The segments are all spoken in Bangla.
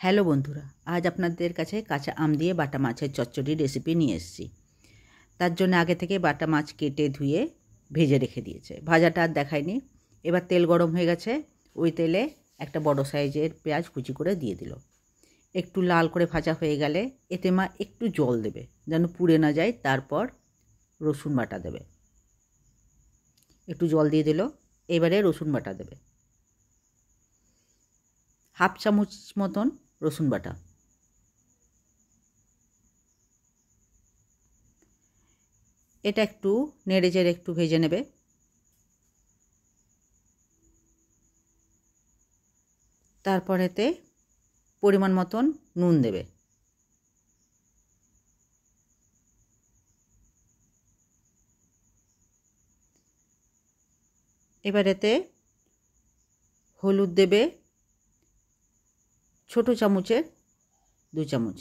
হ্যালো বন্ধুরা, আজ আপনাদের কাছে কাঁচা আম দিয়ে বাটা মাছের চচ্চড়ি রেসিপি নিয়ে এসেছি। তার জন্য আগে থেকে বাটা মাছ কেটে ধুয়ে ভেজে রেখে দিয়েছে। ভাজাটা আর দেখায়নি। এবার তেল গরম হয়ে গেছে, ওই তেলে একটা বড় সাইজের পেঁয়াজ কুচি করে দিয়ে দিল। একটু লাল করে ভাজা হয়ে গেলে এতে মা একটু জল দেবে যেন পুড়ে না যায়। তারপর রসুন বাটা দেবে। একটু জল দিয়ে দিল, এবারে রসুন বাটা দেবে, হাফ চামচ মতন রসুন বাটা। এটা একটু নেড়ে চেড়ে একটু ভেজে নেবে। তারপর এতে পরিমাণ মতন নুন দেবে। এবার এতে হলুদ দেবে ছোট চামচের 2 চামচ,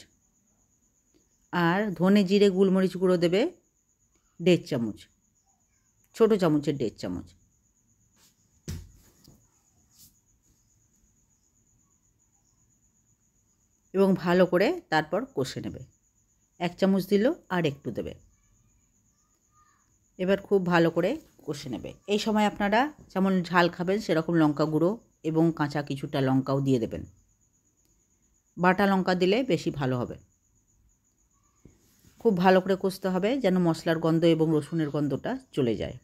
আর ধনে জিরে গোলমরিচ গুঁড়ো দেবে 1.5 চামচ, ছোট চামচের 1.5 চামচ। এবং ভালো করে তারপর কষে নেবে। 1 চামচ দিল আর একটু দেবে। এবার খুব ভালো করে কষে নেবে। এই সময় আপনারা যেমন ঝাল খাবেন সেরকম লঙ্কা গুঁড়ো এবং কাঁচা কিছুটা লঙ্কাও দিয়ে দেবেন। বাটা লঙ্কা দিলে বেশি ভালো হবে। খুব ভালো করে কষতে হবে যেন মশলার গন্ধ এবং রসুনের গন্ধটা চলে যায়।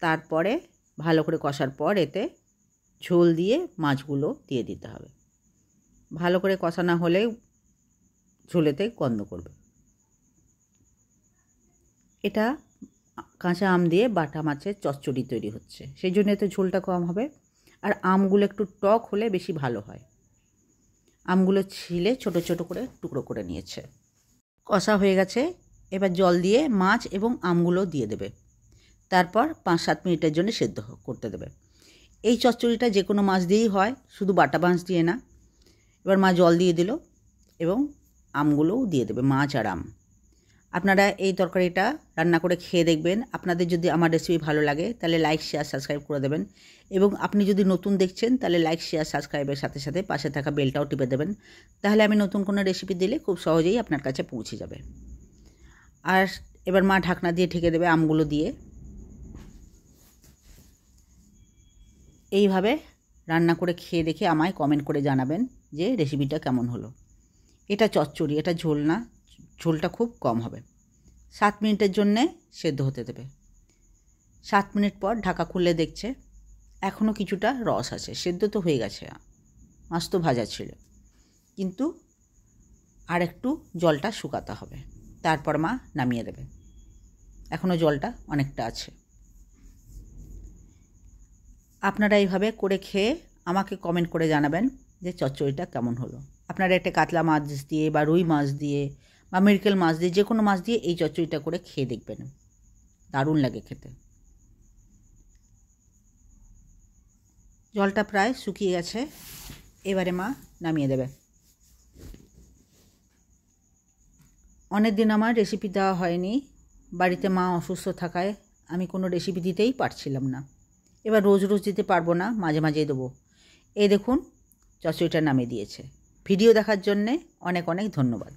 তারপরে ভালো করে কষার পর এতে ঝোল দিয়ে মাছগুলো দিয়ে দিতে হবে। ভালো করে কষা না হলে ঝোলেতে গন্ধ করবে। এটা কাঁচা আম দিয়ে বাটা মাছের চচ্চড়ি তৈরি হচ্ছে, সেই জন্য এতে ঝোলটা কম হবে। আর আমগুলো একটু টক হলে বেশি ভালো হয়। আমগুলো ছিলে ছোট ছোট করে টুকরো করে নিয়েছে। কষা হয়ে গেছে, এবার জল দিয়ে মাছ এবং আমগুলো দিয়ে দেবে। তারপর 5-7 মিনিটের জন্য সেদ্ধ করতে দেবে। এই চচ্চড়িটা যে কোনো মাছ দিয়েই হয়, শুধু বাটা মাছ দিয়ে না। এবার মা জল দিয়ে দিল এবং আমগুলোও দিয়ে দেবে, মাছ আর আম। আপনারা এই তরকারিটা রান্না করে খেয়ে দেখবেন। আপনাদের যদি আমার রেসিপি ভালো লাগে তাহলে লাইক শেয়ার সাবস্ক্রাইব করে দেবেন। এবং আপনি যদি নতুন দেখছেন তাহলে লাইক শেয়ার সাবস্ক্রাইবের সাথে সাথে পাশে থাকা বেলটাও টিপে দেবেন। তাহলে আমি নতুন কোনো রেসিপি দিলে খুব সহজেই আপনার কাছে পৌঁছে যাবে। আর এবার মা ঢাকনা দিয়ে ঢেকে দেবে আমগুলো দিয়ে। এইভাবে রান্না করে খেয়ে দেখে আমায় কমেন্ট করে জানাবেন যে রেসিপিটা কেমন হলো। এটা চচ্চড়ি, এটা ঝোল না, ঝোলটা খুব কম হবে। 7 মিনিটের জন্যে সেদ্ধ হতে দেবে। 7 মিনিট পর ঢাকা খুলে দেখছে এখনও কিছুটা রস আছে। সেদ্ধ তো হয়ে গেছে, মাছ তো ভাজা ছিল, কিন্তু আর একটু জলটা শুকাতে হবে। তারপর মা নামিয়ে দেবে। এখনও জলটা অনেকটা আছে। আপনারা এইভাবে করে খেয়ে আমাকে কমেন্ট করে জানাবেন যে চচ্চড়িটা কেমন হলো। আপনারা একটা কাতলা মাছ দিয়ে বা রুই মাছ দিয়ে বা মৃগেল মাছ দিয়ে, যে কোনো মাছ দিয়ে এই চচ্চড়িটা করে খেয়ে দেখবেন, দারুণ লাগে খেতে। জলটা প্রায় শুকিয়ে গেছে, এবারে মা নামিয়ে দেবে। অনেক দিন আমার রেসিপি দেওয়া হয়নি, বাড়িতে মা অসুস্থ থাকায় আমি কোনো রেসিপি দিতেই পারছিলাম না। এবার রোজ রোজ দিতে পারবো না, মাঝে মাঝেই দেবো। এই দেখুন চচ্চড়িটা নামিয়ে দিয়েছে। ভিডিও দেখার জন্যে অনেক অনেক ধন্যবাদ।